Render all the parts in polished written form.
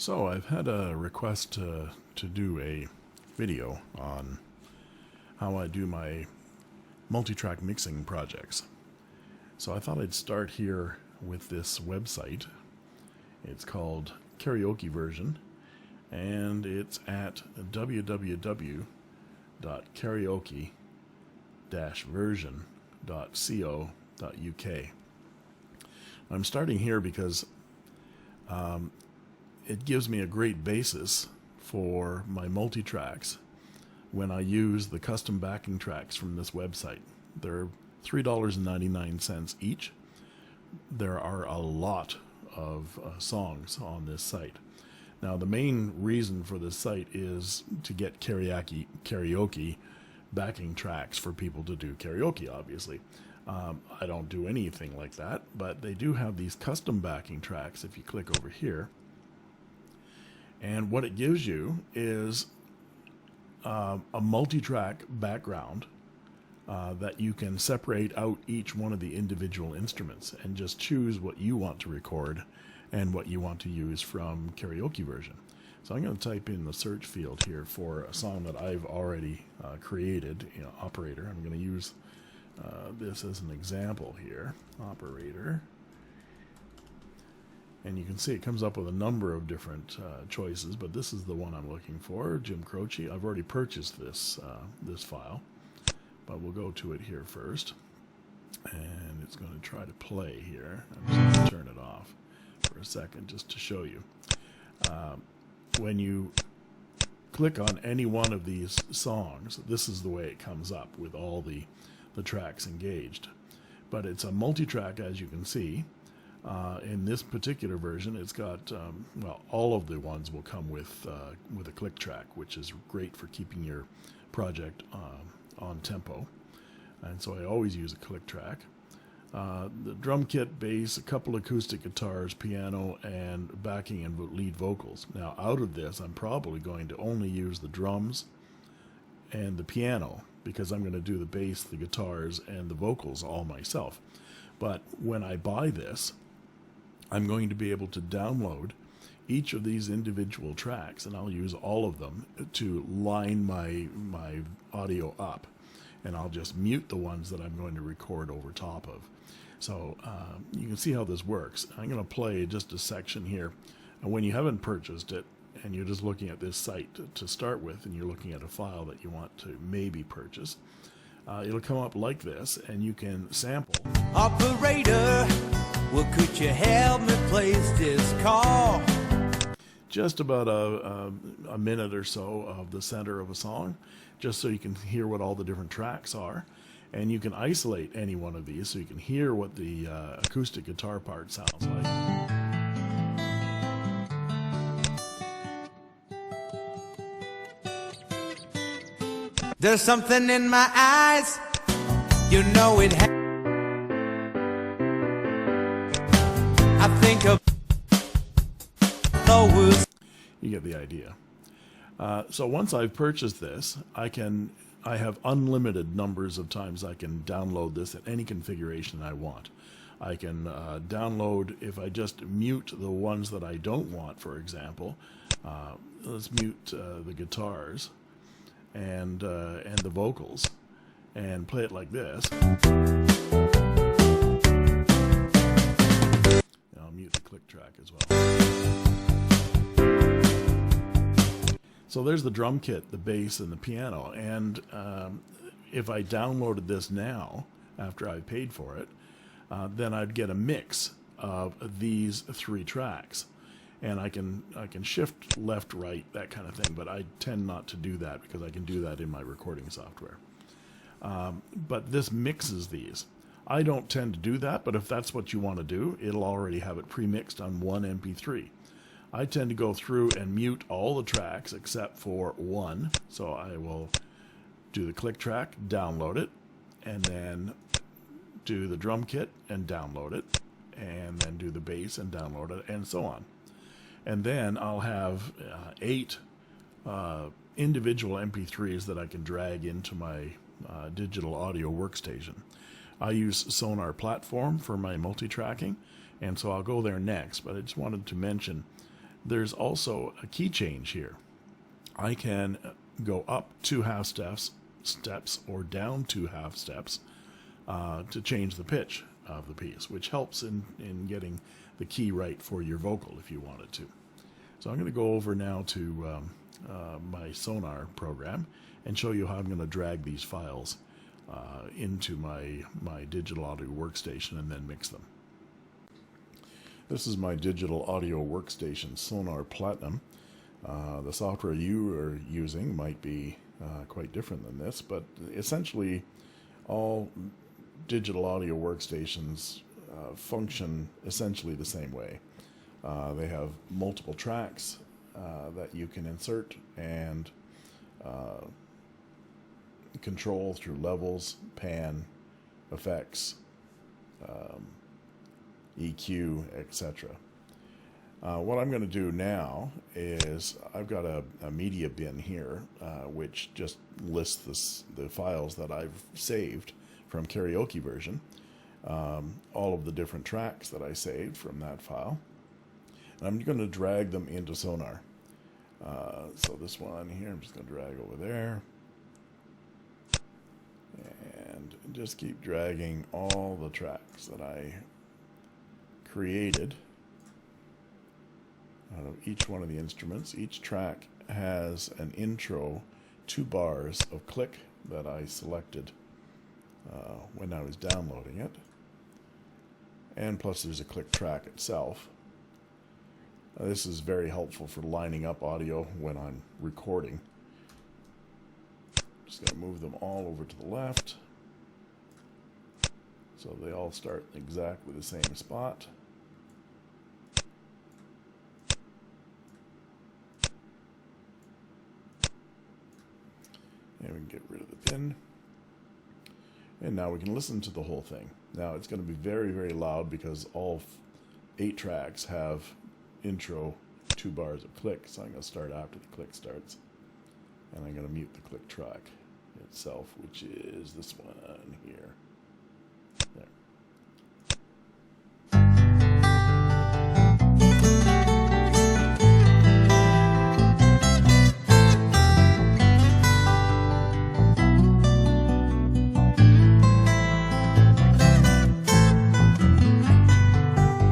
So I've had a request to do a video on how I do my multi-track mixing projects. So I thought I'd start here with this website. It's called Karaoke-version, and it's at www.karaoke-version.co.uk. I'm starting here because it gives me a great basis for my multi-tracks when I use the custom backing tracks from this website. They're $3.99 each. There are a lot of songs on this site. Now, the main reason for this site is to get karaoke backing tracks for people to do karaoke, obviously. I don't do anything like that, but they do have these custom backing tracks if you click over here. And what it gives you is a multi-track background that you can separate out each one of the individual instruments and just choose what you want to record and what you want to use from Karaoke-version. So I'm going to type in the search field here for a song that I've already created, operator. I'm going to use this as an example here, operator. And you can see it comes up with a number of different choices, but this is the one I'm looking for, Jim Croce. I've already purchased this file, but we'll go to it here first. And it's going to try to play here. I'm just going to turn it off for a second just to show you. When you click on any one of these songs, this is the way it comes up with all the tracks engaged. But it's a multi-track, as you can see. In this particular version, it's got, all of the ones will come with a click track, which is great for keeping your project on tempo. And so I always use a click track. The drum kit, bass, a couple acoustic guitars, piano, and backing and lead vocals. Now, out of this, I'm probably going to only use the drums and the piano, because I'm going to do the bass, the guitars, and the vocals all myself. But when I buy this, I'm going to be able to download each of these individual tracks, and I'll use all of them to line my audio up. And I'll just mute the ones that I'm going to record over top of. So you can see how this works. I'm going to play just a section here. And when you haven't purchased it, and you're just looking at this site to start with, and you're looking at a file that you want to maybe purchase, it'll come up like this, and you can sample. Operator, well, could you help me place this call? Just about a minute or so of the center of a song, just so you can hear what all the different tracks are. And you can isolate any one of these so you can hear what the acoustic guitar part sounds like. There's something in my eyes, you know it. I think of those. You get the idea. So once I've purchased this, I have unlimited numbers of times I can download this at any configuration I want. I can download, if I just mute the ones that I don't want, for example. Let's mute the guitars and the vocals and play it like this. I'll mute the click track as well. So there's the drum kit, the bass, and the piano. And if I downloaded this now, after I paid for it, then I'd get a mix of these three tracks. And I can shift left, right, that kind of thing. But I tend not to do that because I can do that in my recording software. But this mixes these. I don't tend to do that, but if that's what you want to do, it'll already have it pre-mixed on one MP3. I tend to go through and mute all the tracks except for one. So I will do the click track, download it, and then do the drum kit and download it, and then do the bass and download it, and so on. And then I'll have 8 individual MP3s that I can drag into my digital audio workstation. I use Sonar Platform for my multi-tracking, and so I'll go there next. But I just wanted to mention There's also a key change here. I can go up 2 half steps or down 2 half steps to change the pitch of the piece, which helps in getting the key right for your vocal if you wanted to. So I'm going to go over now to my Sonar program and show you how I'm going to drag these files into my digital audio workstation and then mix them. This is my digital audio workstation, Sonar Platinum. The software you are using might be quite different than this, but essentially all digital audio workstations function essentially the same way. They have multiple tracks that you can insert and control through levels, pan, effects, EQ, etc. What I'm going to do now is I've got a media bin here which just lists the files that I've saved from karaoke-version, all of the different tracks that I saved from that file. And I'm going to drag them into Sonar. So this one here, I'm just going to drag over there. And just keep dragging all the tracks that I created out of each one of the instruments. Each track has an intro 2 bars of click that I selected when I was downloading it. And plus there's a click track itself. This is very helpful for lining up audio when I'm recording. Just going to move them all over to the left so they all start in exactly the same spot. And we can get rid of the bin. And now we can listen to the whole thing. Now it's going to be very, very loud because all 8 tracks have intro 2 bars of click. So I'm going to start after the click starts. And I'm going to mute the click track itself, which is this one here. There.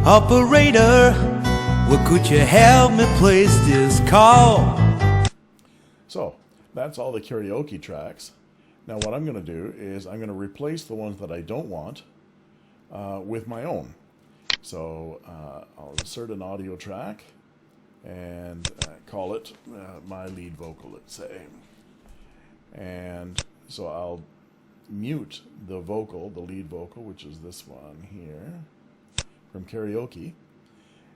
Operator, well, could you help me place this call? So that's all the karaoke tracks. Now what I'm going to do is I'm going to replace the ones that I don't want with my own. So I'll insert an audio track and call it my lead vocal, let's say. And so I'll mute the vocal, the lead vocal, which is this one here, from karaoke,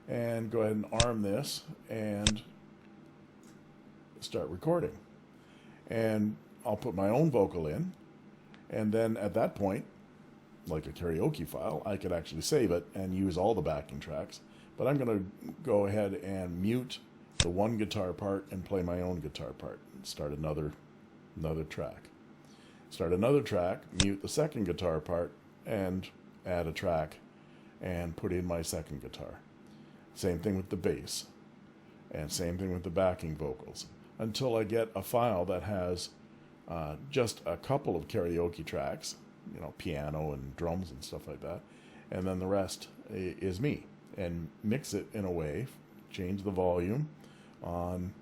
and go ahead and arm this and start recording. And I'll put my own vocal in, and then at that point, like a karaoke file, I could actually save it and use all the backing tracks. But I'm going to go ahead and mute the one guitar part and play my own guitar part. Start another track. Start another track, mute the second guitar part, and add a track and put in my second guitar. Same thing with the bass, and same thing with the backing vocals, until I get a file that has just a couple of karaoke tracks, you know, piano and drums and stuff like that, and then the rest is me, and mix it in a way, change the volume on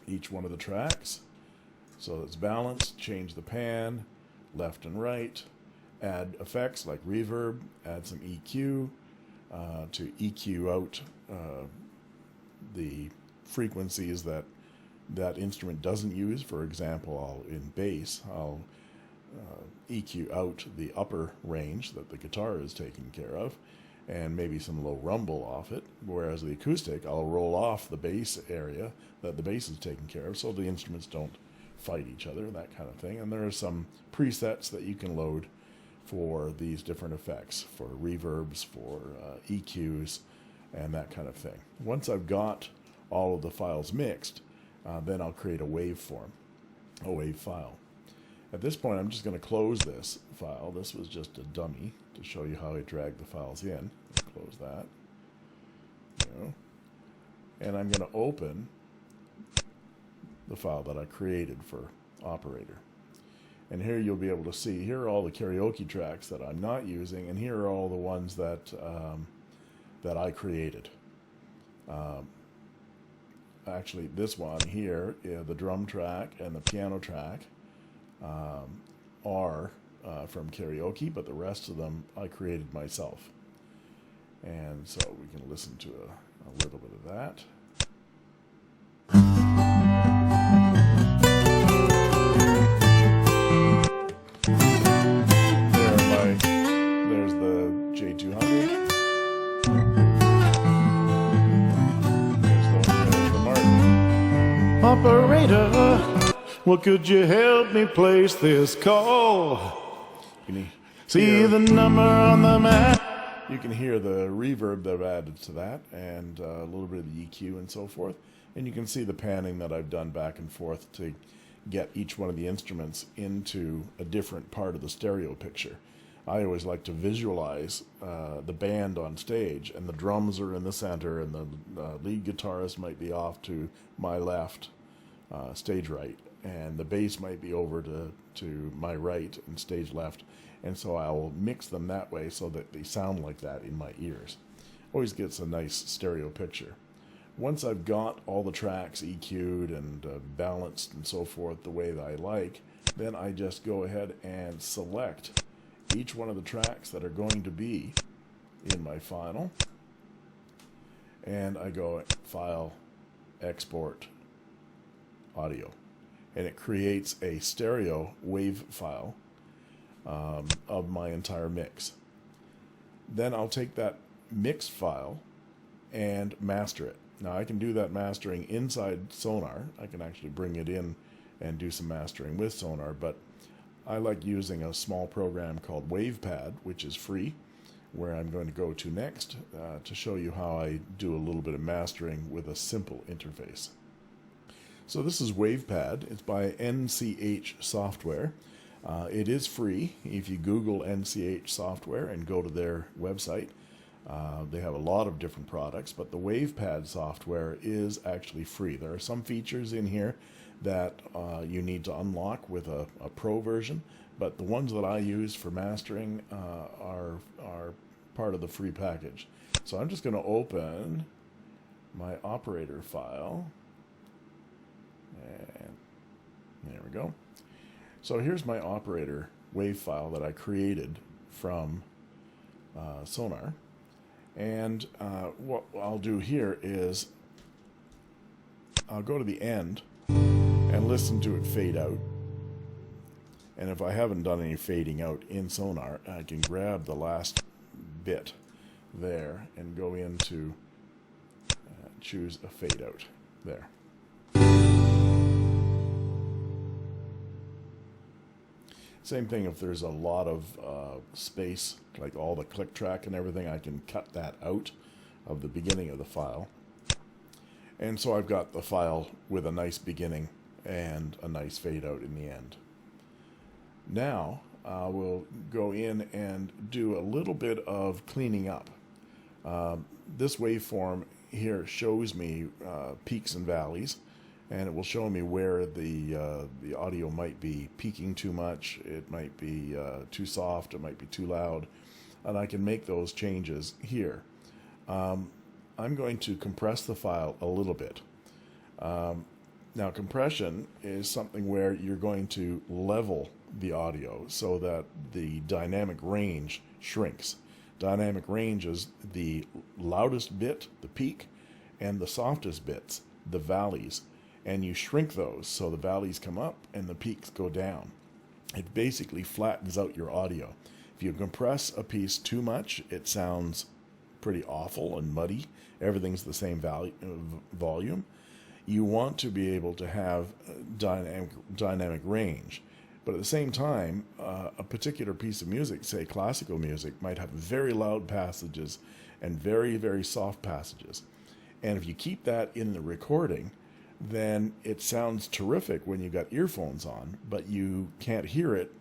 each one of the tracks so it's balanced, change the pan left and right, add effects like reverb, add some EQ to EQ out the frequencies that instrument doesn't use. For example, in bass, I'll EQ out the upper range that the guitar is taking care of, and maybe some low rumble off it, whereas the acoustic, I'll roll off the bass area that the bass is taking care of so the instruments don't fight each other, that kind of thing. And there are some presets that you can load for these different effects, for reverbs, for EQs, and that kind of thing. Once I've got all of the files mixed, then I'll create a waveform, a wave file. At this point, I'm just going to close this file. This was just a dummy to show you how I drag the files in. Close that. and I'm going to open the file that I created for Operator. And here you'll be able to see, here are all the karaoke tracks that I'm not using, and here are all the ones that that I created. Actually, this one here, the drum track and the piano track, are from karaoke, but the rest of them I created myself. And so we can listen to a little bit of that. There's the J200. There's the Martin. Operator, well, could you help me place this call? Can you see the number on the map? You can hear the reverb that I've added to that, and a little bit of the EQ and so forth. And you can see the panning that I've done back and forth to get each one of the instruments into a different part of the stereo picture. I always like to visualize the band on stage, and the drums are in the center, and the lead guitarist might be off to my left, stage right, and the bass might be over to my right and stage left. And so I will mix them that way so that they sound like that in my ears. Always gets a nice stereo picture. Once I've got all the tracks EQ'd and balanced and so forth the way that I like, then I just go ahead and select each one of the tracks that are going to be in my final, and I go File, Export, Audio, and it creates a stereo wave file of my entire mix. Then I'll take that mix file and master it. Now I can do that mastering inside Sonar. I can actually bring it in and do some mastering with Sonar, but I like using a small program called WavePad, which is free, where I'm going to go to next to show you how I do a little bit of mastering with a simple interface. So this is WavePad. It's by NCH Software. It is free. If you Google NCH Software and go to their website, they have a lot of different products, but the WavePad software is actually free. There are some features in here that you need to unlock with a pro version, but the ones that I use for mastering are part of the free package. So I'm just going to open my operator file, and there we go. So here's my operator wave file that I created from Sonar. And what I'll do here is I'll go to the end and listen to it fade out. And if I haven't done any fading out in Sonar, I can grab the last bit there and go into choose a fade out there. Same thing if there's a lot of space, like all the click track and everything, I can cut that out of the beginning of the file. And so I've got the file with a nice beginning and a nice fade out in the end. Now we'll go in and do a little bit of cleaning up. This waveform here shows me peaks and valleys, and it will show me where the audio might be peaking too much, it might be too soft, it might be too loud, and I can make those changes here. I'm going to compress the file a little bit. Now compression is something where you're going to level the audio so that the dynamic range shrinks. Dynamic range is the loudest bit, the peak, and the softest bits, the valleys. And you shrink those so the valleys come up and the peaks go down. It basically flattens out your audio. If you compress a piece too much, it sounds pretty awful and muddy. Everything's the same volume. You want to be able to have dynamic range. But at the same time, a particular piece of music, say classical music, might have very loud passages and very, very soft passages. And if you keep that in the recording, then it sounds terrific when you got earphones on, but you can't hear it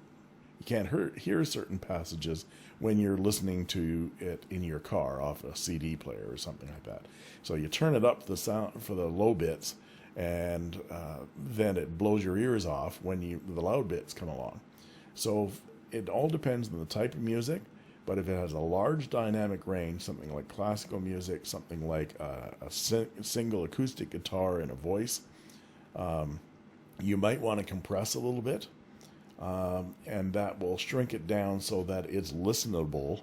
You can't hear certain passages when you're listening to it in your car off a CD player or something like that. So you turn it up the sound for the low bits, and then it blows your ears off when the loud bits come along. So it all depends on the type of music, but if it has a large dynamic range, something like classical music, something like a single acoustic guitar and a voice, you might want to compress a little bit, and that will shrink it down so that it's listenable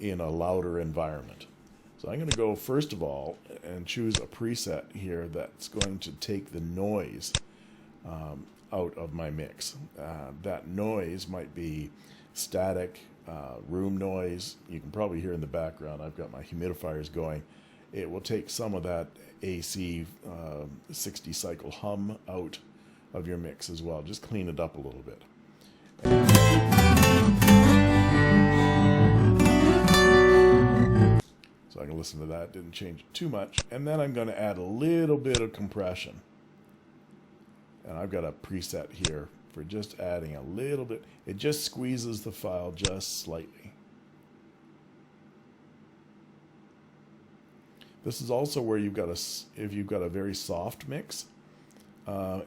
in a louder environment. So I'm going to go first of all and choose a preset here that's going to take the noise out of my mix. That noise might be static, room noise. You can probably hear in the background I've got my humidifiers going. It will take some of that AC 60 cycle hum out of your mix as well. Just clean it up a little bit. So I can listen to that, didn't change it too much. And then I'm going to add a little bit of compression. And I've got a preset here for just adding a little bit. It just squeezes the file just slightly. This is also where you've got if you've got a very soft mix,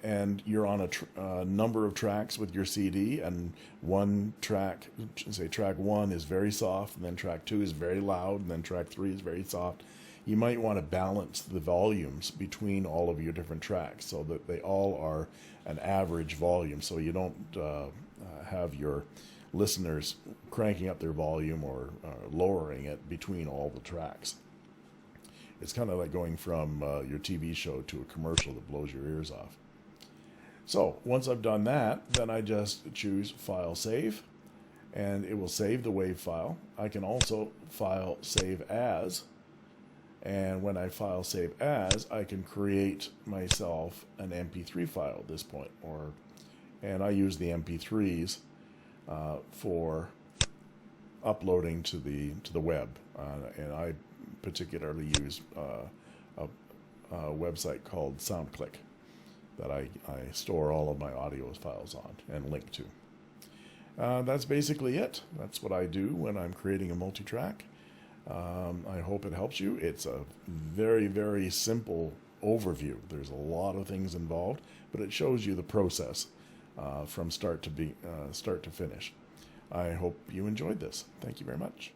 and you're on a number of tracks with your CD, and one track, say track 1 is very soft, and then track 2 is very loud, and then track 3 is very soft. You might want to balance the volumes between all of your different tracks so that they all are an average volume, so you don't have your listeners cranking up their volume or lowering it between all the tracks. It's kind of like going from your TV show to a commercial that blows your ears off. So once I've done that, then I just choose File Save, and it will save the WAV file. I can also File Save As, and when I File Save As, I can create myself an MP3 file at this point, and I use the MP3s for uploading to the web, and I particularly use a website called SoundClick that I store all of my audio files on and link to. That's basically it. That's what I do when I'm creating a multi-track. I hope it helps you. It's a very, very simple overview. There's a lot of things involved, but it shows you the process from start to finish. I hope you enjoyed this. Thank you very much.